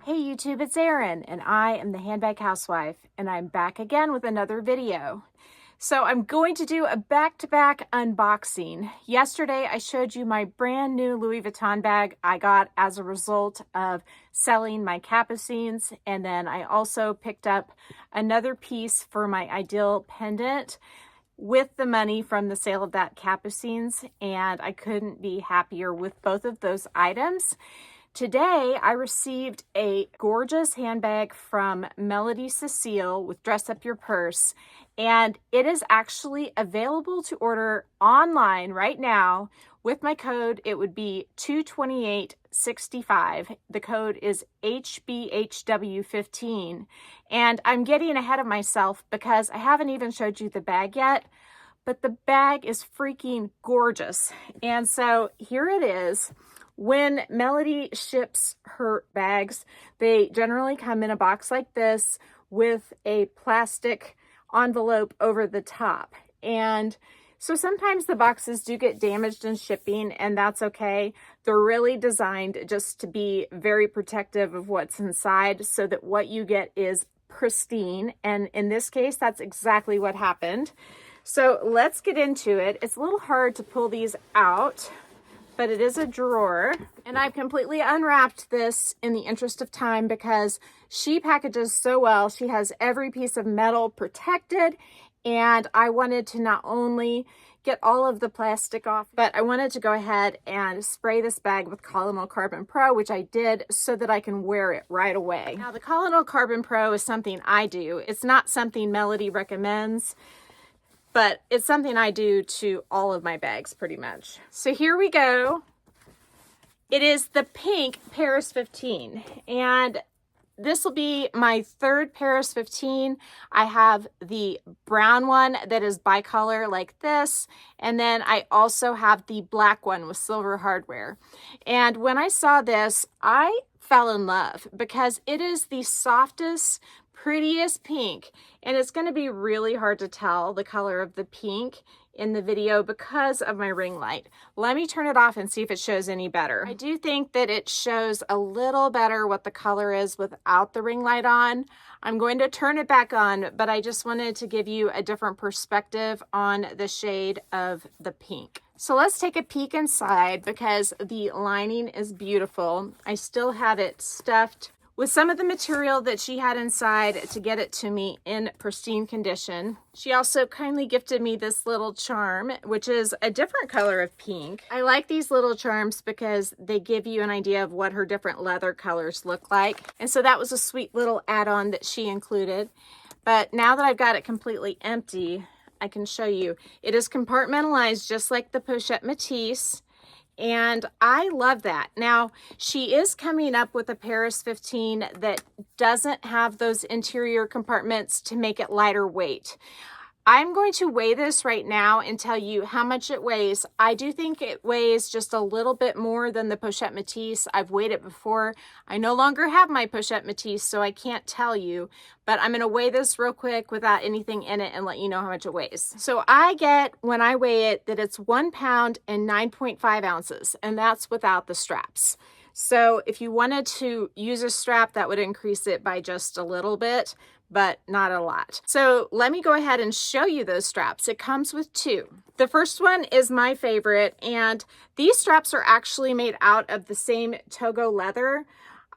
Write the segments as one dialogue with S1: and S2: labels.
S1: Hey YouTube, it's Erin, and I am the Handbag Housewife, and I'm back again with another video. So I'm going to do a back-to-back unboxing. Yesterday I showed you my brand new Louis Vuitton bag I got as a result of selling my Capucines, and then I also picked up another piece for my ideal pendant with the money from the sale of that Capucines, and I couldn't be happier with both of those items. Today, I received a gorgeous handbag from Melody Cecile with Dress Up Your Purse, and it is actually available to order online right now. With my code, it would be 22865. The code is HBHW15, and I'm getting ahead of myself because I haven't even showed you the bag yet, but the bag is freaking gorgeous. And so here it is. When Melody ships her bags, they generally come in a box like this with a plastic envelope over the top. And so sometimes the boxes do get damaged in shipping, and that's okay. They're really designed just to be very protective of what's inside so that what you get is pristine. And in this case, that's exactly what happened. So let's get into it. It's a little hard to pull these out, but it is a drawer, and I've completely unwrapped this in the interest of time because she packages so well. She has every piece of metal protected, and I wanted to not only get all of the plastic off, but I wanted to go ahead and spray this bag with Colonel Carbon Pro, which I did so that I can wear it right away. Now, the Colonel Carbon Pro is something I do. It's not something Melody recommends, but it's something I do to all of my bags pretty much. So here we go. It is the pink Paris 15, and this will be my third Paris 15. I have the brown one that is bicolor like this, and then I also have the black one with silver hardware. And when I saw this, I fell in love because it is the softest, prettiest pink, and it's going to be really hard to tell the color of the pink in the video because of my ring light. Let me turn it off and see if it shows any better. I do think that it shows a little better what the color is without the ring light on. I'm going to turn it back on, but I just wanted to give you a different perspective on the shade of the pink. So let's take a peek inside because the lining is beautiful. I still have it stuffed with some of the material that she had inside to get it to me in pristine condition. She also kindly gifted me this little charm, which is a different color of pink. I like these little charms because they give you an idea of what her different leather colors look like. And so that was a sweet little add-on that she included. But now that I've got it completely empty, I can show you. It is compartmentalized just like the Pochette Metis, and I love that. Now, she is coming up with a Paris 15 that doesn't have those interior compartments to make it lighter weight. I'm going to weigh this right now and tell you how much it weighs. I do think it weighs just a little bit more than the Pochette Metis. I've weighed it before. I no longer have my Pochette Metis, so I can't tell you, but I'm going to weigh this real quick without anything in it and let you know how much it weighs. So I get, when I weigh it, that it's 1 pound and 9.5 ounces, and that's without the straps. So if you wanted to use a strap, that would increase it by just a little bit, but not a lot. So let me go ahead and show you those straps. It comes with two. The first one is my favorite, and these straps are actually made out of the same Togo leather.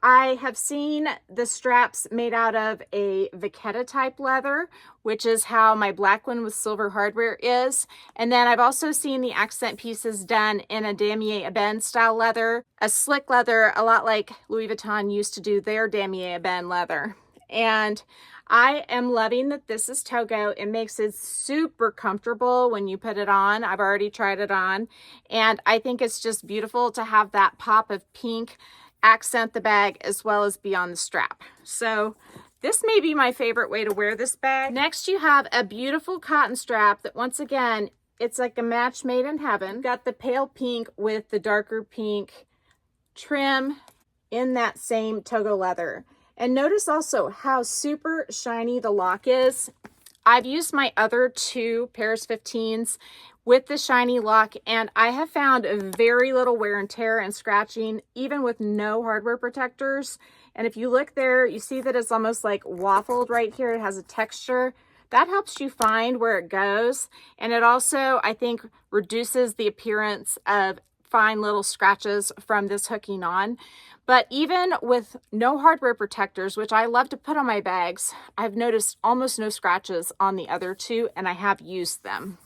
S1: I have seen the straps made out of a Vachetta type leather, which is how my black one with silver hardware is. And then I've also seen the accent pieces done in a damier ebene style leather, a slick leather, a lot like Louis Vuitton used to do their damier ebene leather. And I am loving that this is Togo. It makes it super comfortable when you put it on. I've already tried it on, and I think it's just beautiful to have that pop of pink accent the bag as well as be on the strap. So this may be my favorite way to wear this bag. Next, you have a beautiful cotton strap that, once again, it's like a match made in heaven. Got the pale pink with the darker pink trim in that same Togo leather. And notice also how super shiny the lock is. I've used my other two Paris 15s with the shiny lock, and I have found very little wear and tear and scratching, even with no hardware protectors. And if you look there, you see that it's almost like waffled right here. It has a texture. That helps you find where it goes. And it also, I think, reduces the appearance of fine little scratches from this hooking on. But even with no hardware protectors, which I love to put on my bags, I've noticed almost no scratches on the other two, and I have used them.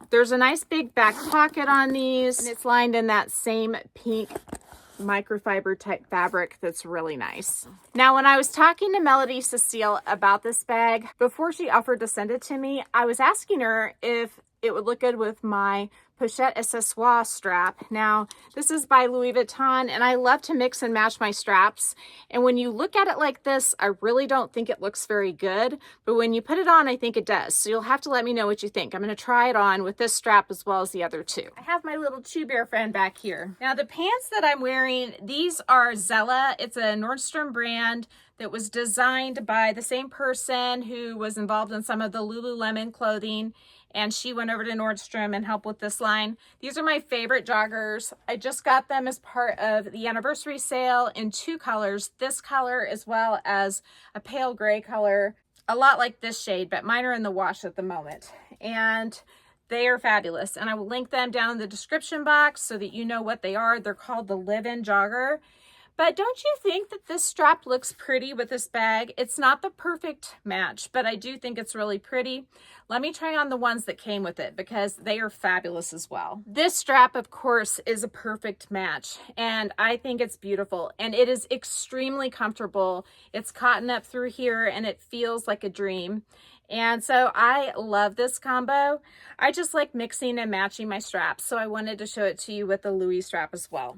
S1: There's a nice big back pocket on these, and it's lined in that same pink microfiber type fabric that's really nice. Now, when I was talking to Melody Cecile about this bag, before she offered to send it to me, I was asking her if it would look good with my Pochette Accessoire strap. Now, this is by Louis Vuitton, and I love to mix and match my straps. And when you look at it like this, I really don't think it looks very good. But when you put it on, I think it does. So you'll have to let me know what you think. I'm going to try it on with this strap as well as the other two. I have my little Chew Bear friend back here. Now, the pants that I'm wearing, these are Zella. It's a Nordstrom brand that was designed by the same person who was involved in some of the Lululemon clothing. And she went over to Nordstrom and helped with this line. These are my favorite joggers. I just got them as part of the anniversary sale in two colors, this color as well as a pale gray color, a lot like this shade, but mine are in the wash at the moment. And they are fabulous. And I will link them down in the description box so that you know what they are. They're called the Live-In Jogger. But don't you think that this strap looks pretty with this bag? It's not the perfect match, but I do think it's really pretty. Let me try on the ones that came with it because they are fabulous as well. This strap, of course, is a perfect match, and I think it's beautiful, and it is extremely comfortable. It's cotton up through here, and it feels like a dream. And so I love this combo. I just like mixing and matching my straps, so I wanted to show it to you with the Louis strap as well.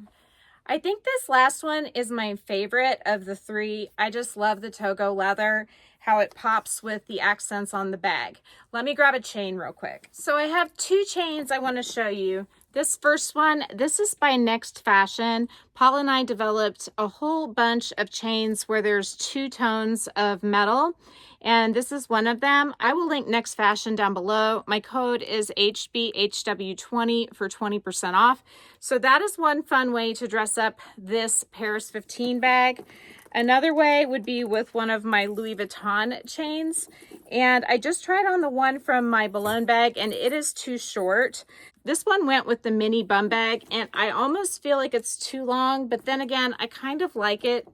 S1: I think this last one is my favorite of the three. I just love the Togo leather, how it pops with the accents on the bag. Let me grab a chain real quick. So I have two chains I want to show you. This first one, this is by Next Fashion. Paul and I developed a whole bunch of chains where there's two tones of metal, and this is one of them. I will link Next Fashion down below. My code is HBHW20 for 20% off. So that is one fun way to dress up this Paris 15 bag. Another way would be with one of my Louis Vuitton chains. And I just tried on the one from my Boulogne bag, and it is too short. This one went with the mini bum bag, and I almost feel like it's too long, but then again, I kind of like it.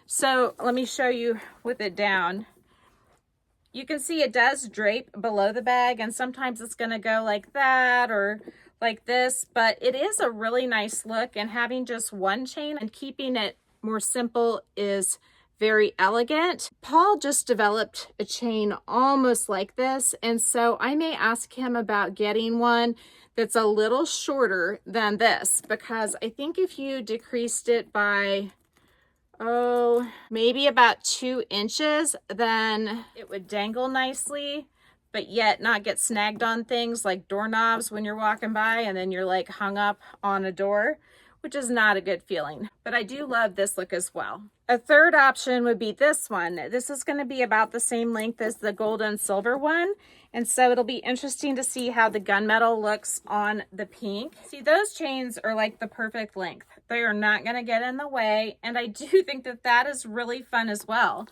S1: So let me show you with it down. You can see it does drape below the bag, and sometimes it's going to go like that or like this, but it is a really nice look, and having just one chain and keeping it more simple is very elegant. Paul just developed a chain almost like this, and so I may ask him about getting one that's a little shorter than this, because I think if you decreased it by maybe about 2 inches, then it would dangle nicely, but yet not get snagged on things like doorknobs when you're walking by and then you're like hung up on a door, which is not a good feeling. But I do love this look as well. A third option would be this one. This is going to be about the same length as the gold and silver one. And so it'll be interesting to see how the gunmetal looks on the pink. See, those chains are like the perfect length. They are not going to get in the way. And I do think that that is really fun as well.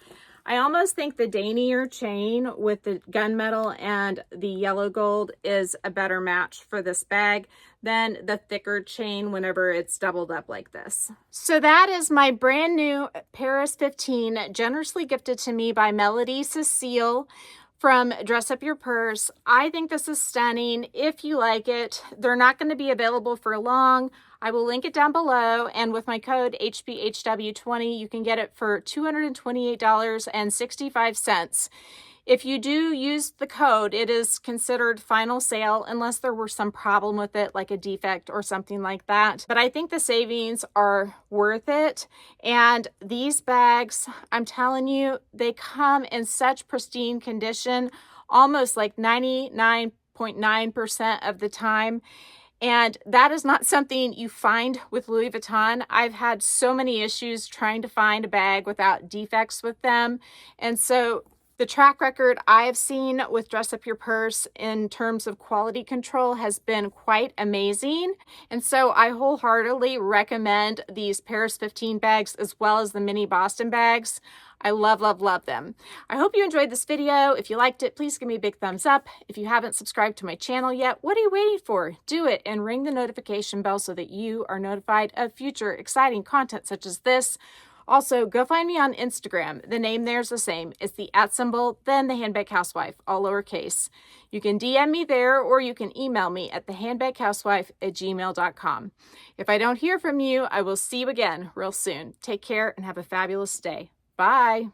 S1: I almost think the daintier chain with the gunmetal and the yellow gold is a better match for this bag than the thicker chain whenever it's doubled up like this. So that is my brand new Paris 15, generously gifted to me by Melody Cecile from Dress Up Your Purse. I think this is stunning. If you like it, they're not going to be available for long. I will link it down below, and with my code HBHW20, you can get it for $228.65. If you do use the code, it is considered final sale unless there were some problem with it, like a defect or something like that. But I think the savings are worth it. And these bags, I'm telling you, they come in such pristine condition, almost like 99.9% of the time. And that is not something you find with Louis Vuitton. I've had so many issues trying to find a bag without defects with them. And so The track record I have seen with Dress Up Your Purse in terms of quality control has been quite amazing. And so I wholeheartedly recommend these Paris 15 bags as well as the mini Boston bags. I love, love, love them. I hope you enjoyed this video. If you liked it, please give me a big thumbs up. If you haven't subscribed to my channel yet, what are you waiting for? Do it and ring the notification bell so that you are notified of future exciting content such as this. Also, go find me on Instagram. The name there's the same. It's the @ then the Handbag Housewife, all lowercase. You can DM me there or you can email me at thehandbaghousewife@gmail.com. If I don't hear from you, I will see you again real soon. Take care and have a fabulous day. Bye.